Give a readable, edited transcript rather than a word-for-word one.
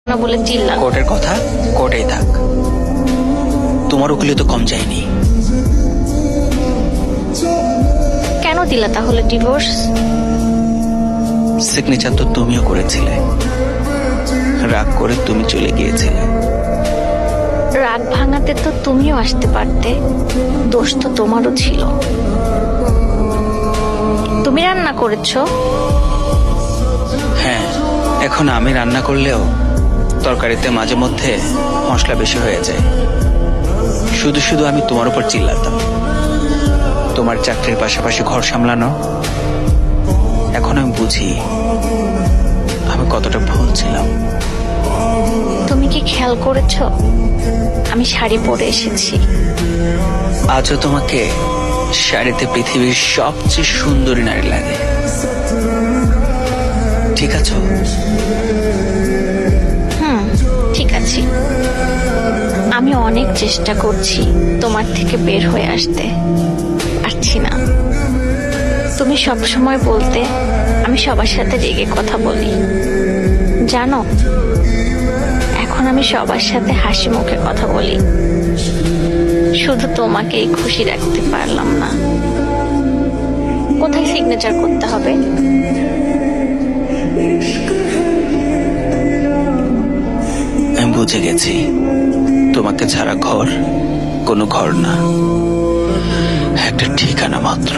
না বলে চিল্লা। কোর্টের কথা কোর্টেই থাক, তোমার উকিলে তো কম চাইনি। কেন দিলা তাহলে ডিভোর্স? সিগনেচার তো তুমিও করেছিলে, রাগ করে তুমি চলে গিয়েছিলে। রাগ ভাঙাতে তো তুমিও আসতে পারতে, দোষ তো তোমারও ছিল। তুমি রান্না করেছো? হ্যাঁ, এখন আমি রান্না করলেও তরকারিতে মাঝে মধ্যে মশলা বেশি হয়ে যায়। শুধু শুধু আমি তোমার উপর চিল্লাতাম। তোমার চাকরির পাশাপাশি ঘর সামলানো, এখন আমি বুঝি আমি কতটা ভুল ছিলাম। তুমি কি খেয়াল করেছো আমি শাড়ি পরে এসেছি? আজও তোমাকে শাড়িতে পৃথিবীর সবচেয়ে সুন্দরী নারী লাগে। ঠিক আছে? ঠিক আছে। আমি অনেক চেষ্টা করছি তোমার থেকে বের হয়ে আসতে, পারছি না। তুমি সব সময় বলতে আমি সবার সাথে রেগে কথা বলি, জানো? এখন আমি সবার সাথে হাসি মুখে কথা বলি, শুধু তোমাকেই খুশি রাখতে পারলাম না। কোথায় সিগনেচার করতে হবে? আমি বুঝে গেছি, তোমাকে ছাড়া ঘর কোনো ঘর না, একটা ঠিকানা মাত্র।